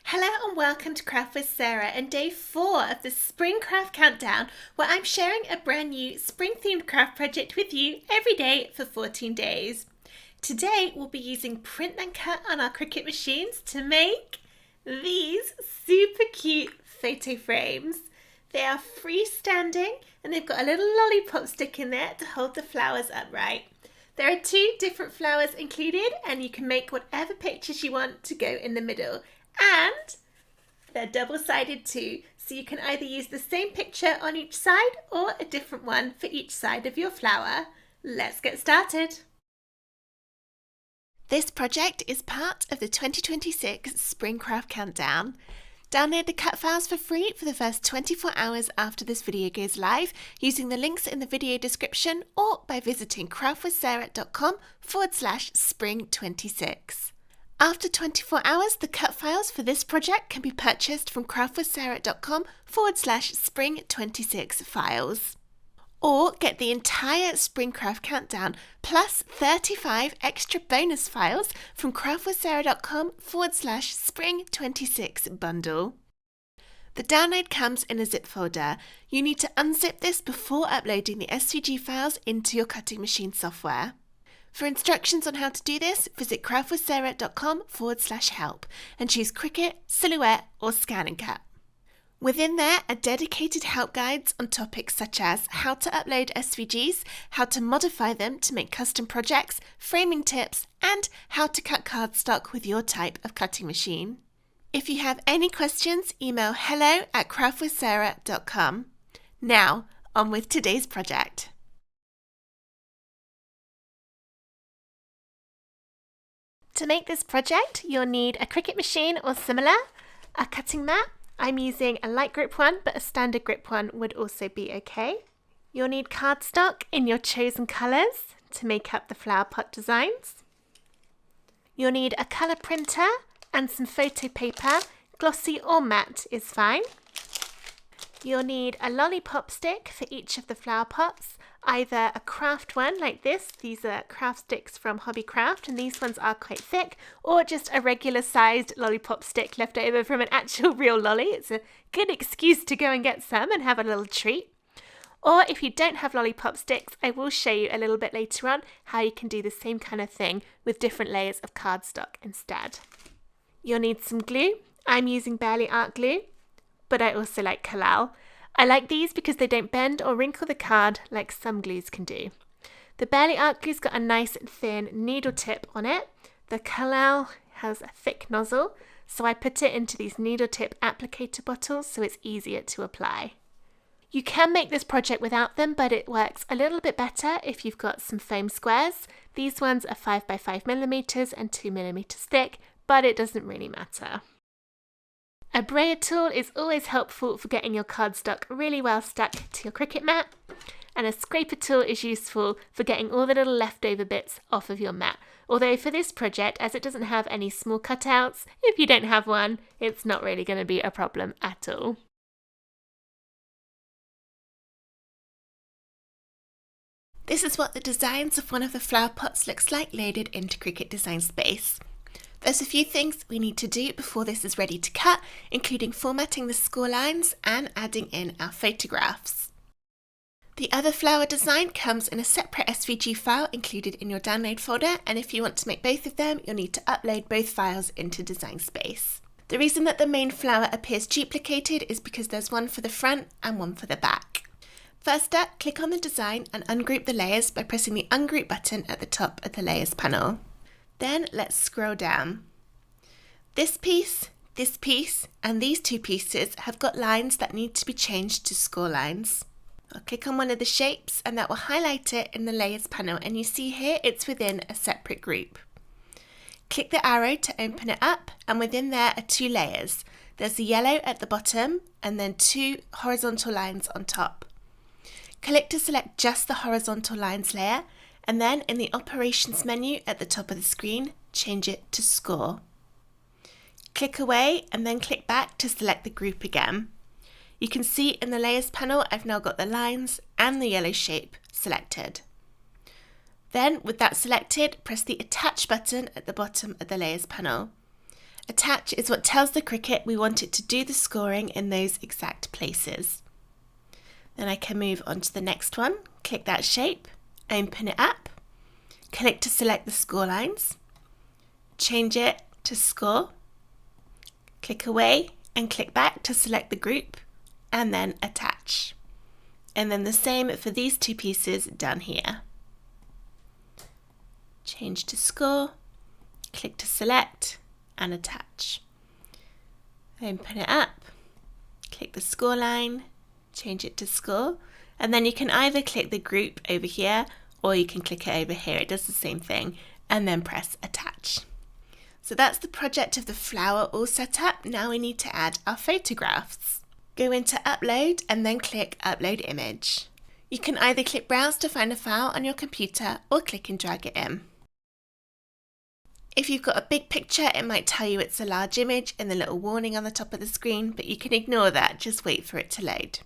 Hello and welcome to Craft with Sarah and day 4 of the Spring Craft Countdown, where I'm sharing a brand new spring themed craft project with you every day for 14 days. Today we'll be using print then cut on our Cricut machines to make these super cute photo frames. They are freestanding and they've got a little lollipop stick in there to hold the flowers upright. There are 2 different flowers included and you can make whatever pictures you want to go in the middle. And they're double-sided too, so you can either use the same picture on each side or a different one for each side of your flower. Let's get started. This project is part of the 2026 Spring Craft Countdown. Download the cut files for free for the first 24 hours after this video goes live using the links in the video description or by visiting craftwithsarah.com/spring26. After 24 hours, the cut files for this project can be purchased from craftwithsarah.com/spring26 files. Or get the entire Spring Craft Countdown plus 35 extra bonus files from craftwithsarah.com/spring26 bundle. The download comes in a zip folder. You need to unzip this before uploading the SVG files into your cutting machine software. For instructions on how to do this, visit craftwithsarah.com/help and choose Cricut, Silhouette or Scan and Cut. Within there are dedicated help guides on topics such as how to upload SVGs, how to modify them to make custom projects, framing tips, and how to cut cardstock with your type of cutting machine. If you have any questions, email hello@craftwithsarah.com. Now, on with today's project. To make this project, you'll need a Cricut machine or similar, a cutting mat. I'm using a light grip one, but a standard grip one would also be okay. You'll need cardstock in your chosen colours to make up the flower pot designs. You'll need a colour printer and some photo paper, glossy or matte is fine. You'll need a lollipop stick for each of the flower pots, either a craft one like this, these are craft sticks from Hobbycraft and these ones are quite thick, or just a regular sized lollipop stick left over from an actual real lolly. It's a good excuse to go and get some and have a little treat. Or if you don't have lollipop sticks, I will show you a little bit later on how you can do the same kind of thing with different layers of cardstock instead. You'll need some glue. I'm using Barely Art glue, but I also like Collal. I like these because they don't bend or wrinkle the card like some glues can do. The Barely Art glue's got a nice thin needle tip on it. The Collal has a thick nozzle, so I put it into these needle tip applicator bottles so it's easier to apply. You can make this project without them, but it works a little bit better if you've got some foam squares. These ones are 5x5mm and 2mm thick, but it doesn't really matter. A brayer tool is always helpful for getting your cardstock really well stuck to your Cricut mat, and a scraper tool is useful for getting all the little leftover bits off of your mat. Although for this project, as it doesn't have any small cutouts, if you don't have one, it's not really going to be a problem at all. This is what the designs of one of the flower pots looks like loaded into Cricut Design Space. There's a few things we need to do before this is ready to cut, including formatting the score lines and adding in our photographs. The other flower design comes in a separate SVG file included in your download folder, and if you want to make both of them, you'll need to upload both files into Design Space. The reason that the main flower appears duplicated is because there's one for the front and one for the back. First up, click on the design and ungroup the layers by pressing the Ungroup button at the top of the Layers panel. Then let's scroll down. This piece, and these 2 pieces have got lines that need to be changed to score lines. I'll click on one of the shapes and that will highlight it in the Layers panel, and you see here it's within a separate group. Click the arrow to open it up, and within there are 2 layers. There's the yellow at the bottom and then 2 horizontal lines on top. Click to select just the horizontal lines layer, and then in the Operations menu at the top of the screen, change it to Score. Click away and then click back to select the group again. You can see in the Layers panel I've now got the lines and the yellow shape selected. Then, with that selected, press the Attach button at the bottom of the Layers panel. Attach is what tells the Cricut we want it to do the scoring in those exact places. Then I can move on to the next one, click that shape, open it up, click to select the score lines, change it to score, click away and click back to select the group, and then attach. And then the same for these two pieces down here. Change to score, click to select, and attach. Open it up, click the score line, change it to score, and then you can either click the group over here or you can click it over here. It does the same thing, and then press attach. So that's the project of the flower all set up. Now we need to add our photographs. Go into upload and then click upload image. You can either click browse to find a file on your computer or click and drag it in. If you've got a big picture, it might tell you it's a large image in the little warning on the top of the screen, but you can ignore that, just wait for it to load.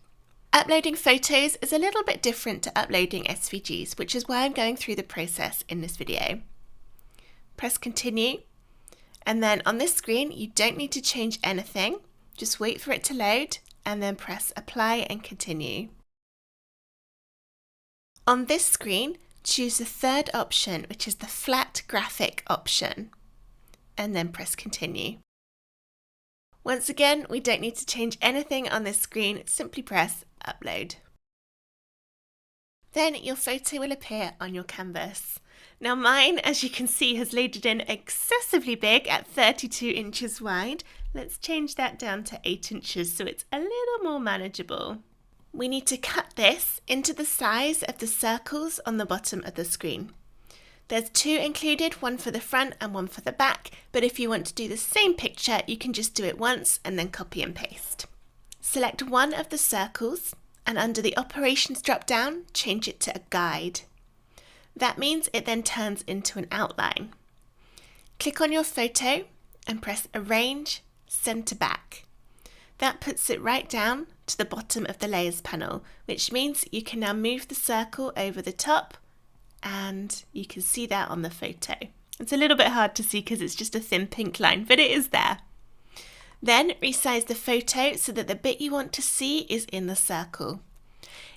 Uploading photos is a little bit different to uploading SVGs, which is why I'm going through the process in this video. Press continue, and then on this screen you don't need to change anything, just wait for it to load and then press apply and continue. On this screen, choose the third option, which is the flat graphic option, and then press continue. Once again, we don't need to change anything on this screen, simply press upload. Then your photo will appear on your canvas. Now mine, as you can see, has loaded in excessively big at 32 inches wide. Let's change that down to 8 inches so it's a little more manageable. We need to cut this into the size of the circles on the bottom of the screen. There's two included, one for the front and one for the back, but if you want to do the same picture, you can just do it once and then copy and paste. Select one of the circles and under the operations drop down, change it to a guide. That means it then turns into an outline. Click on your photo and press arrange, send to back. That puts it right down to the bottom of the layers panel, which means you can now move the circle over the top and you can see that on the photo. It's a little bit hard to see because it's just a thin pink line, but it is there. Then resize the photo so that the bit you want to see is in the circle.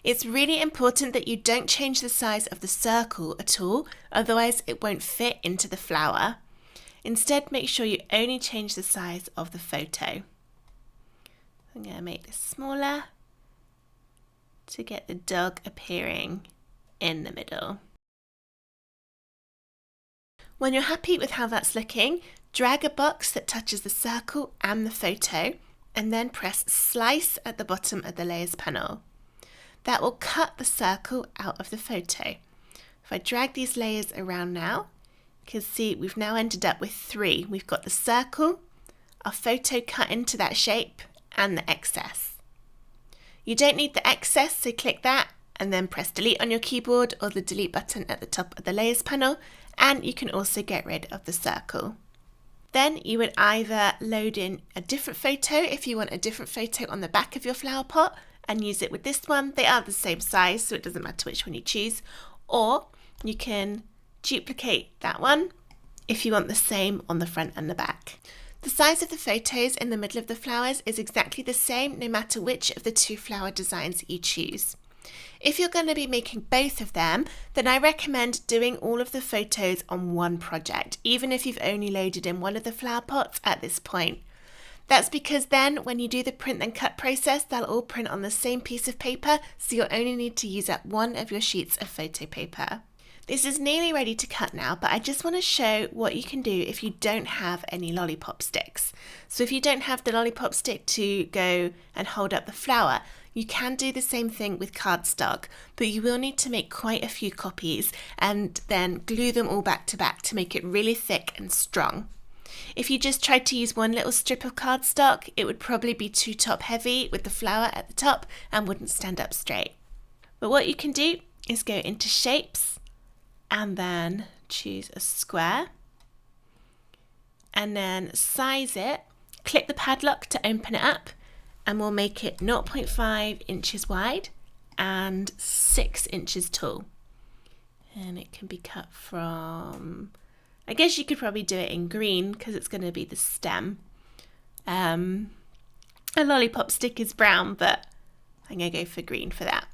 It's really important that you don't change the size of the circle at all, otherwise it won't fit into the flower. Instead, make sure you only change the size of the photo. I'm going to make this smaller to get the dog appearing in the middle. When you're happy with how that's looking, drag a box that touches the circle and the photo and then press slice at the bottom of the layers panel. That will cut the circle out of the photo. If I drag these layers around now, you can see we've now ended up with three. We've got the circle, our photo cut into that shape, and the excess. You don't need the excess, so click that and then press delete on your keyboard or the delete button at the top of the layers panel, and you can also get rid of the circle. Then you would either load in a different photo if you want a different photo on the back of your flower pot and use it with this one. They are the same size, so it doesn't matter which one you choose, or you can duplicate that one if you want the same on the front and the back. The size of the photos in the middle of the flowers is exactly the same no matter which of the two flower designs you choose. If you're going to be making both of them, then I recommend doing all of the photos on one project, even if you've only loaded in one of the flower pots at this point. That's because then when you do the print and cut process, they'll all print on the same piece of paper, so you'll only need to use up one of your sheets of photo paper. This is nearly ready to cut now, but I just want to show what you can do if you don't have any lollipop sticks. So if you don't have the lollipop stick to go and hold up the flower, you can do the same thing with cardstock, but you will need to make quite a few copies and then glue them all back to make it really thick and strong. If you just tried to use one little strip of cardstock, it would probably be too top heavy with the flower at the top and wouldn't stand up straight. But what you can do is go into shapes and then choose a square and then size it, click the padlock to open it up, and we'll make it 0.5 inches wide and 6 inches tall. And it can be cut from, I guess you could probably do it in green because it's going to be the stem. A lollipop stick is brown, but I'm going to go for green for that.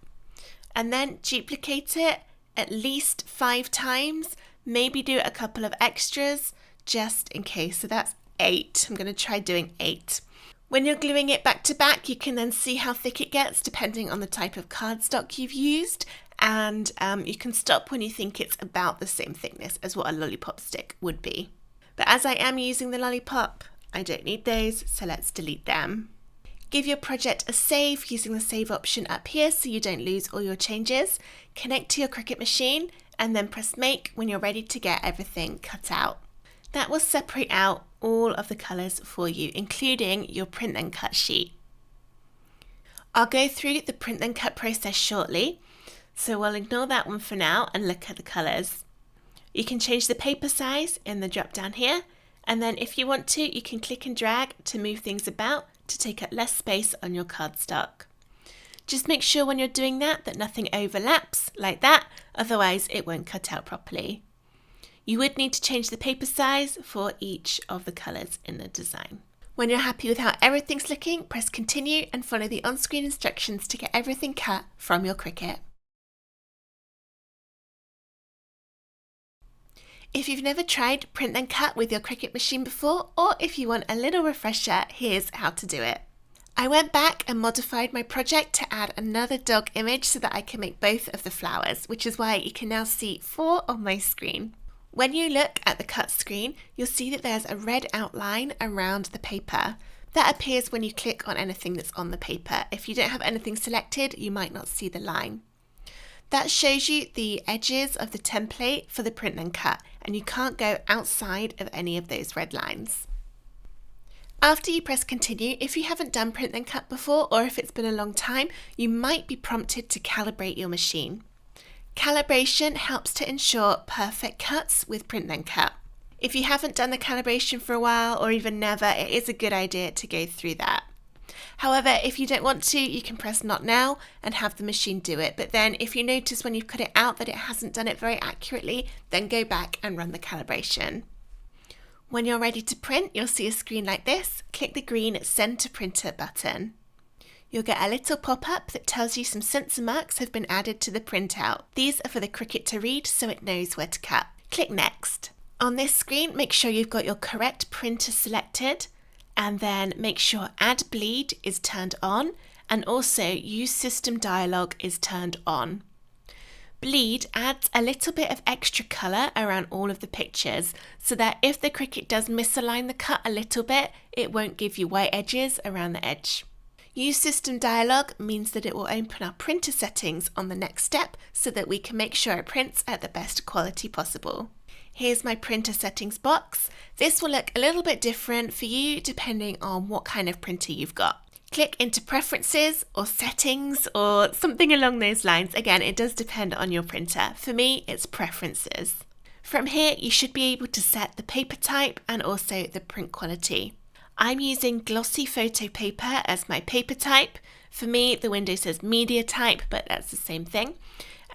And then duplicate it at least 5 times. Maybe do a couple of extras just in case. So that's 8. I'm going to try doing 8. When you're gluing it back to back, you can then see how thick it gets depending on the type of cardstock you've used. And you can stop when you think it's about the same thickness as what a lollipop stick would be. But as I am using the lollipop, I don't need those, so let's delete them. Give your project a save using the save option up here so you don't lose all your changes. Connect to your Cricut machine and then press make when you're ready to get everything cut out. That will separate out all of the colours for you, including your print and cut sheet. I'll go through the print and cut process shortly, so we'll ignore that one for now and look at the colours. You can change the paper size in the drop down here, and then if you want to, you can click and drag to move things about to take up less space on your cardstock. Just make sure when you're doing that nothing overlaps like that, otherwise it won't cut out properly. You would need to change the paper size for each of the colours in the design. When you're happy with how everything's looking, press continue and follow the on-screen instructions to get everything cut from your Cricut. If you've never tried print and cut with your Cricut machine before, or if you want a little refresher, here's how to do it. I went back and modified my project to add another dog image so that I can make both of the flowers, which is why you can now see 4 on my screen. When you look at the cut screen, you'll see that there's a red outline around the paper. That appears when you click on anything that's on the paper. If you don't have anything selected, you might not see the line. That shows you the edges of the template for the print and cut, and you can't go outside of any of those red lines. After you press continue, if you haven't done print and cut before, or if it's been a long time, you might be prompted to calibrate your machine. Calibration helps to ensure perfect cuts with print and cut. If you haven't done the calibration for a while, or even never, it is a good idea to go through that. However, if you don't want to, you can press not now and have the machine do it. But then if you notice when you've cut it out that it hasn't done it very accurately, then go back and run the calibration. When you're ready to print, you'll see a screen like this. Click the green Send to Printer button. You'll get a little pop-up that tells you some sensor marks have been added to the printout. These are for the Cricut to read so it knows where to cut. Click Next. On this screen, make sure you've got your correct printer selected, and then make sure Add Bleed is turned on, and also Use System Dialog is turned on. Bleed adds a little bit of extra colour around all of the pictures, so that if the Cricut does misalign the cut a little bit, it won't give you white edges around the edge. Use System Dialog means that it will open our printer settings on the next step so that we can make sure it prints at the best quality possible. Here's my printer settings box. This will look a little bit different for you depending on what kind of printer you've got. Click into Preferences or Settings or something along those lines. Again, it does depend on your printer. For me, it's Preferences. From here, you should be able to set the paper type and also the print quality. I'm using glossy photo paper as my paper type. For me, the window says media type, but that's the same thing.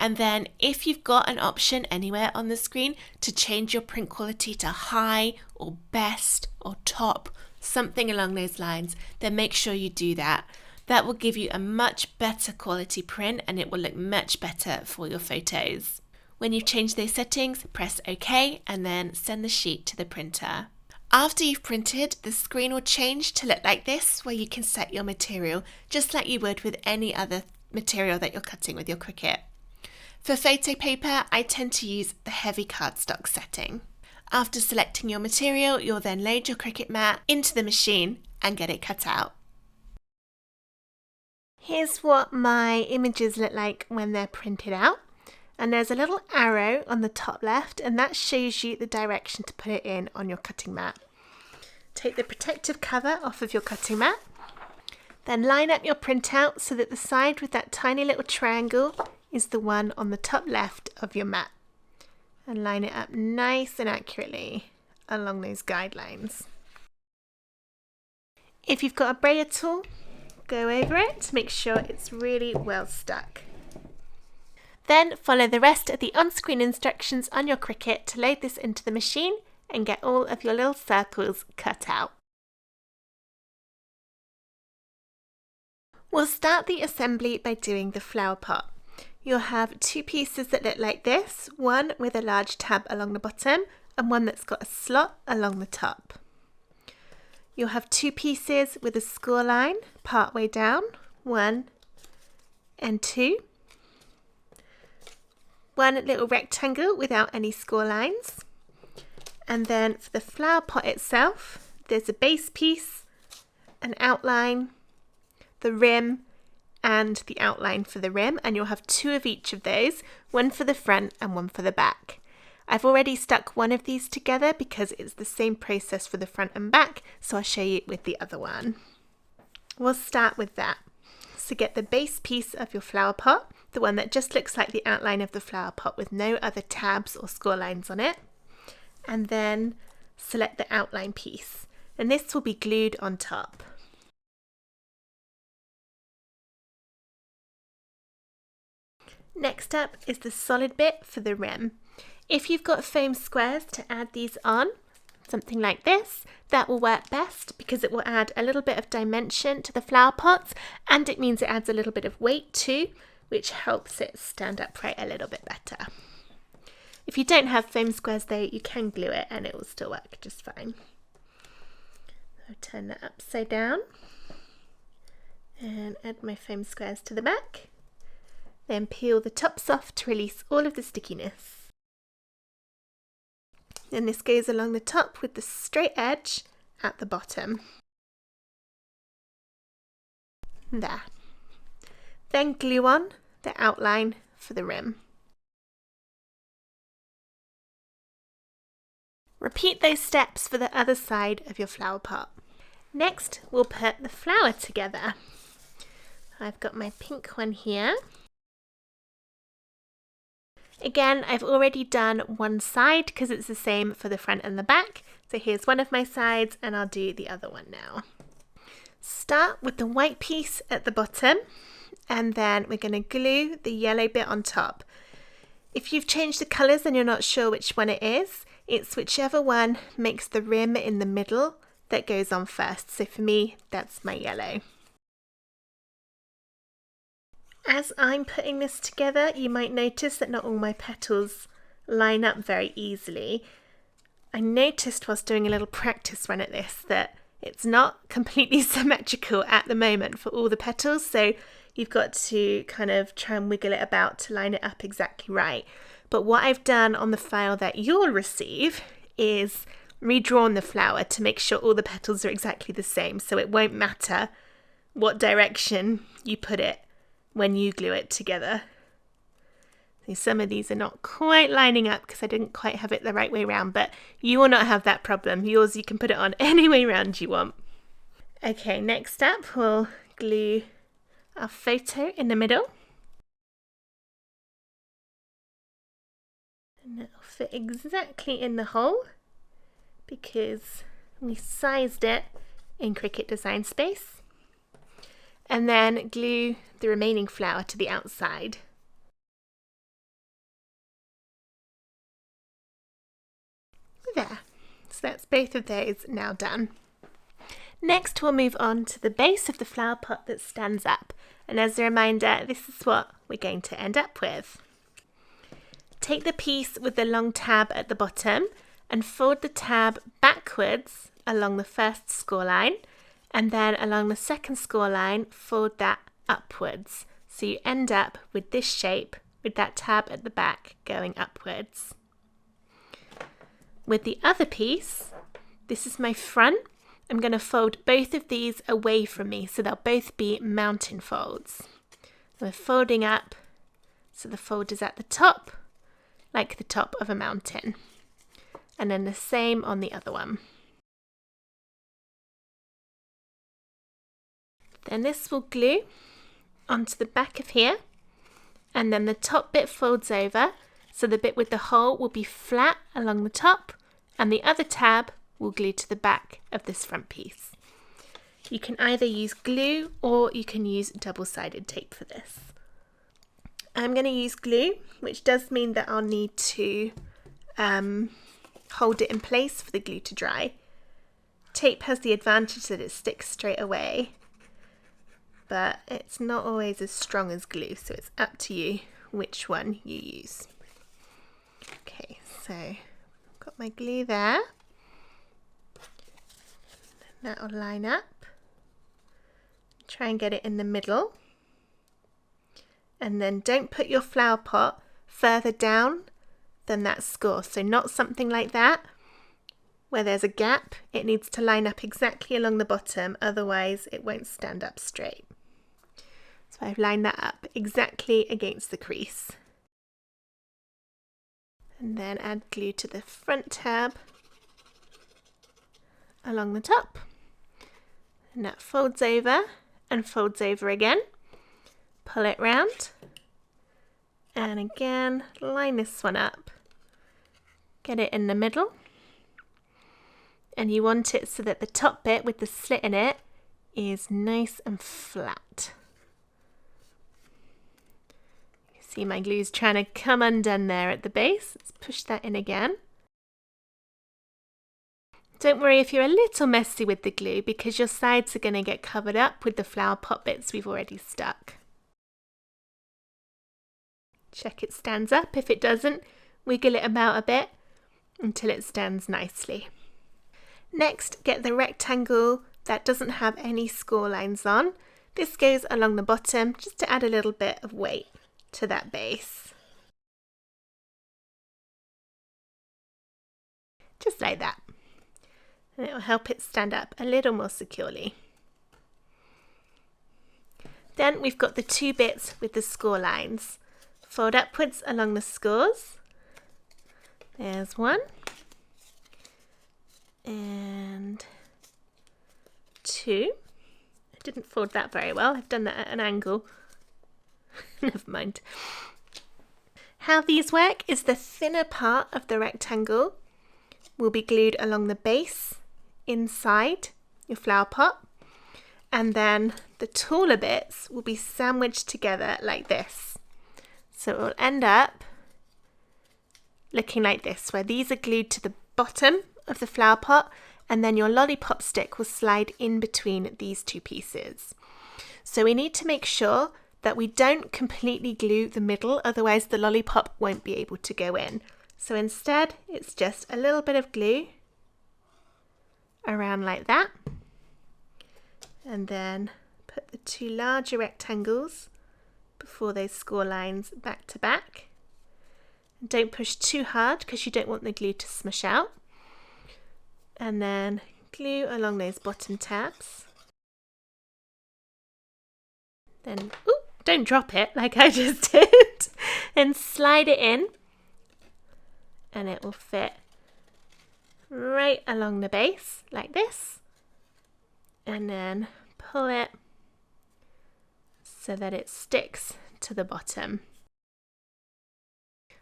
And then if you've got an option anywhere on the screen to change your print quality to high or best or top, something along those lines, then make sure you do that. That will give you a much better quality print and it will look much better for your photos. When you've changed those settings, press OK and then send the sheet to the printer. After you've printed, the screen will change to look like this, where you can set your material just like you would with any other material that you're cutting with your Cricut. For photo paper, I tend to use the heavy cardstock setting. After selecting your material, you'll then load your Cricut mat into the machine and get it cut out. Here's what my images look like when they're printed out. And there's a little arrow on the top left, and that shows you the direction to put it in on your cutting mat. Take the protective cover off of your cutting mat, then line up your printout so that the side with that tiny little triangle is the one on the top left of your mat. And line it up nice and accurately along those guidelines. If you've got a brayer tool, go over it to make sure it's really well stuck. Then follow the rest of the on-screen instructions on your Cricut to load this into the machine and get all of your little circles cut out. We'll start the assembly by doing the flower pot. You'll have two pieces that look like this, one with a large tab along the bottom and one that's got a slot along the top. You'll have two pieces with a score line part way down, 1 and 2. One little rectangle without any score lines. And then for the flower pot itself, there's a base piece, an outline, the rim, and the outline for the rim, and you'll have two of each of those, one for the front and one for the back. I've already stuck one of these together because it's the same process for the front and back, so I'll show you with the other one. We'll start with that. So get the base piece of your flower pot, the one that just looks like the outline of the flower pot with no other tabs or score lines on it, and then select the outline piece, and this will be glued on top. Next up is the solid bit for the rim. If you've got foam squares to add these on, something like this, that will work best because it will add a little bit of dimension to the flower pots, and it means it adds a little bit of weight too, which helps it stand upright a little bit better. If you don't have foam squares though, you can glue it and it will still work just fine. I'll turn that upside down and add my foam squares to the back. Then peel the tops off to release all of the stickiness. Then this goes along the top with the straight edge at the bottom. There. Then glue on the outline for the rim. Repeat those steps for the other side of your flower pot. Next, we'll put the flower together. I've got my pink one here. Again, I've already done one side because it's the same for the front and the back. So here's one of my sides and I'll do the other one now. Start with the white piece at the bottom and then we're going to glue the yellow bit on top. If you've changed the colours and you're not sure which one it is, it's whichever one makes the rim in the middle that goes on first. So for me, that's my yellow. As I'm putting this together, you might notice that not all my petals line up very easily. I noticed whilst doing a little practice run at this that it's not completely symmetrical at the moment for all the petals, so you've got to kind of try and wiggle it about to line it up exactly right. But what I've done on the file that you'll receive is redrawn the flower to make sure all the petals are exactly the same, so it won't matter what direction you put it when you glue it together. So some of these are not quite lining up because I didn't quite have it the right way around, but you will not have that problem. Yours, you can put it on any way around you want. Okay, next up we'll glue our photo in the middle. And it'll fit exactly in the hole because we sized it in Cricut Design Space. And then glue the remaining flower to the outside. There. So that's both of those now done. Next we'll move on to the base of the flower pot that stands up. And as a reminder, this is what we're going to end up with. Take the piece with the long tab at the bottom and fold the tab backwards along the first score line, and then along the second score line fold that upwards, so you end up with this shape with that tab at the back going upwards. With the other piece, this is my front. I'm going to fold both of these away from me so they'll both be mountain folds. We're folding up so the fold is at the top, like the top of a mountain, and then the same on the other one. Then this will glue onto the back of here, and then the top bit folds over, so the bit with the hole will be flat along the top, and the other tab will glue to the back of this front piece. You can either use glue or you can use double-sided tape for this. I'm going to use glue, which does mean that I'll need to hold it in place for the glue to dry. Tape has the advantage that it sticks straight away. but it's not always as strong as glue, so it's up to you which one you use. Okay, so I've got my glue there. That'll line up. Try and get it in the middle. And then don't put your flower pot further down than that score. So not something like that, where there's a gap. It needs to line up exactly along the bottom, otherwise it won't stand up straight. So I've lined that up exactly against the crease. And then add glue to the front tab along the top. And that folds over and folds over again. Pull it round. And again, line this one up. Get it in the middle. And you want it so that the top bit with the slit in it is nice and flat. You see my glue's trying to come undone there at the base. Let's push that in again. Don't worry if you're a little messy with the glue, because your sides are going to get covered up with the flower pot bits we've already stuck. Check it stands up. If it doesn't, wiggle it about a bit until it stands nicely. Next, get the rectangle that doesn't have any score lines on. This goes along the bottom just to add a little bit of weight to that base. Just like that. And it will help it stand up a little more securely. Then we've got the two bits with the score lines. Fold upwards along the scores. There's one. And two. I didn't fold that very well. I've done that at an angle. Never mind. How these work is the thinner part of the rectangle will be glued along the base inside your flower pot, and then the taller bits will be sandwiched together like this. So it will end up looking like this, where these are glued to the bottom of the flower pot, and then your lollipop stick will slide in between these two pieces. So we need to make sure that we don't completely glue the middle, otherwise the lollipop won't be able to go in. So instead, it's just a little bit of glue around like that, and then put the two larger rectangles before those score lines back to back. And don't push too hard because you don't want the glue to smush out. And then glue along those bottom tabs. Then, ooh, don't drop it like I just did. And slide it in, and it will fit right along the base like this. And then pull it so that it sticks to the bottom.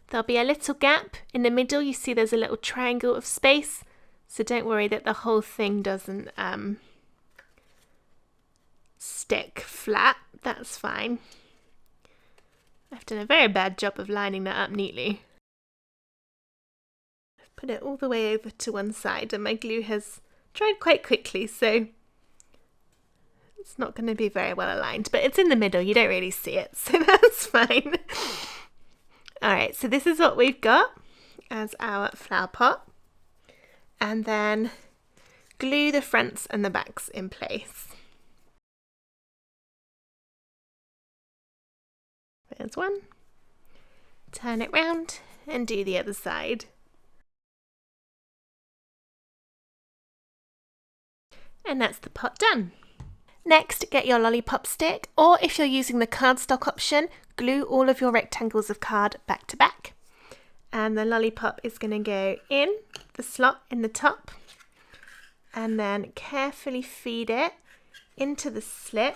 There'll be a little gap in the middle. You see there's a little triangle of space, so don't worry that the whole thing doesn't stick flat. That's fine. I've done a very bad job of lining that up neatly. I've put it all the way over to one side, and my glue has dried quite quickly, so it's not going to be very well aligned, but it's in the middle. You don't really see it, so that's fine. Alright, so this is what we've got as our flower pot. And then glue the fronts and the backs in place. There's one. Turn it round and do the other side. And that's the pot done. Next, get your lollipop stick, or if you're using the cardstock option, glue all of your rectangles of card back to back. And the lollipop is going to go in the slot in the top, and then carefully feed it into the slit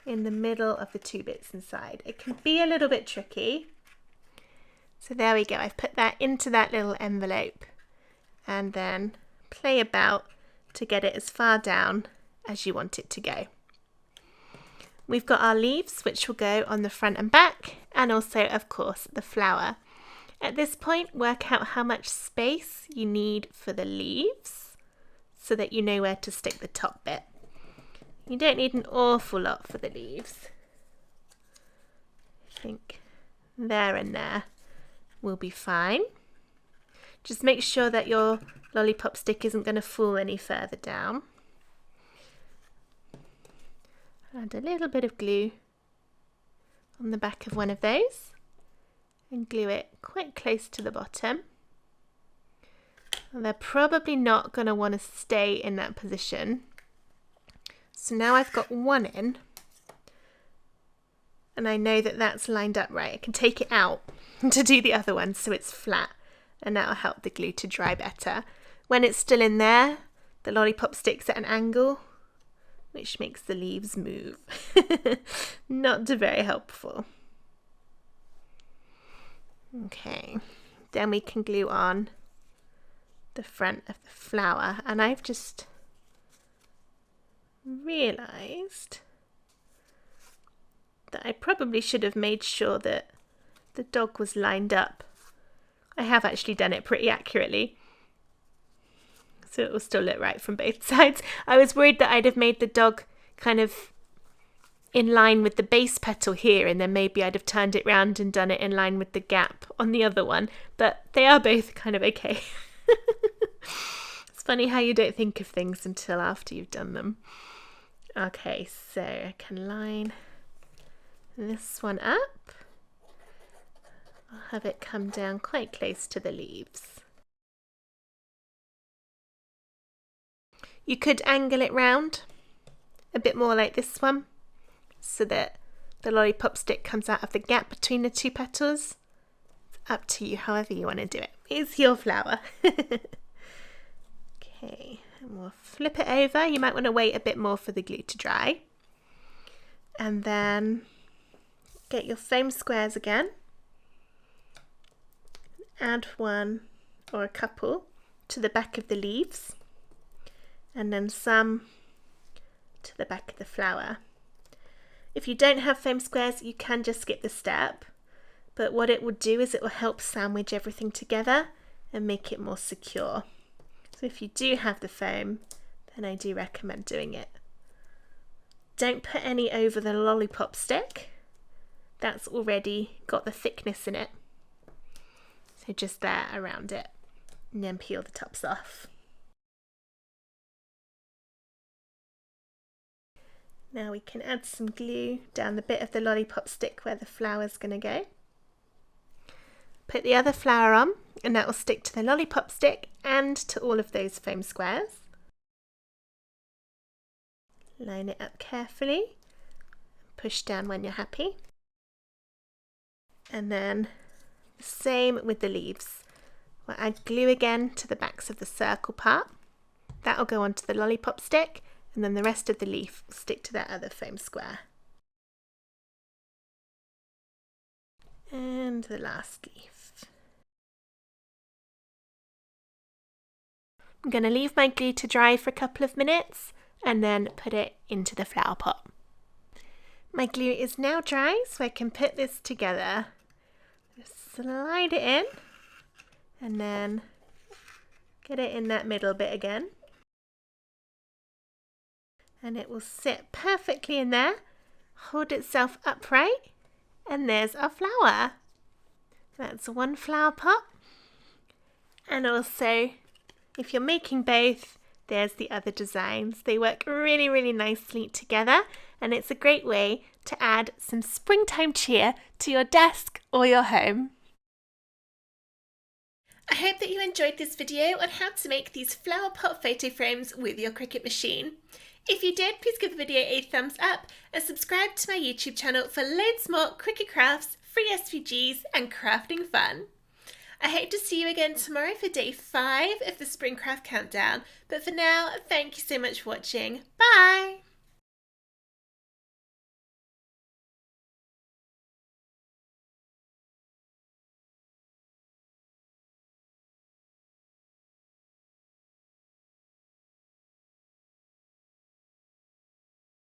in the middle of the two bits inside. It can be a little bit tricky. So there we go. I've put that into that little envelope, and then play about to get it as far down as you want it to go. We've got our leaves, which will go on the front and back, and also, of course, the flower. At this point, work out how much space you need for the leaves so that you know where to stick the top bit. You don't need an awful lot for the leaves. I think there and there will be fine. Just make sure that your lollipop stick isn't going to fall any further down. Add a little bit of glue on the back of one of those and glue it quite close to the bottom. And they're probably not going to want to stay in that position. So now I've got one in and I know that that's lined up right. I can take it out to do the other one so it's flat, and that'll help the glue to dry better. When it's still in there, the lollipop stick's at an angle, which makes the leaves move. Not very helpful. Okay, then we can glue on the front of the flower, and I've just realised that I probably should have made sure that the dog was lined up. I have actually done it pretty accurately, so it will still look right from both sides. I was worried that I'd have made the dog kind of in line with the base petal here, and then maybe I'd have turned it round and done it in line with the gap on the other one, but they are both kind of okay. It's funny how you don't think of things until after you've done them. Okay, so I can line this one up. I'll have it come down quite close to the leaves. You could angle it round a bit more like this one, so that the lollipop stick comes out of the gap between the two petals. It's up to you, however you want to do it. It's your flower. Okay, and we'll flip it over. You might want to wait a bit more for the glue to dry. And then get your foam squares again. Add one or a couple to the back of the leaves, and then some to the back of the flower. If you don't have foam squares, you can just skip the step, but what it will do is it will help sandwich everything together and make it more secure. So if you do have the foam, then I do recommend doing it. Don't put any over the lollipop stick. That's already got the thickness in it. So just there around it, and then peel the tops off. Now we can add some glue down the bit of the lollipop stick where the flower's going to go. Put the other flower on, and that will stick to the lollipop stick and to all of those foam squares. Line it up carefully, push down when you're happy. And then the same with the leaves. We'll add glue again to the backs of the circle part. That will go onto the lollipop stick, and then the rest of the leaf will stick to that other foam square. And the last leaf. I'm going to leave my glue to dry for a couple of minutes and then put it into the flower pot. My glue is now dry, so I can put this together. Just slide it in and then get it in that middle bit again. And it will sit perfectly in there, hold itself upright, and there's our flower. That's one flower pot. And also, if you're making both, there's the other designs. They work really, really nicely together, and it's a great way to add some springtime cheer to your desk or your home. I hope that you enjoyed this video on how to make these flower pot photo frames with your Cricut machine. If you did, please give the video a thumbs up and subscribe to my YouTube channel for loads more Cricut crafts, free SVGs and crafting fun. I hope to see you again tomorrow for day 5 of the Spring Craft Countdown, but for now, thank you so much for watching. Bye!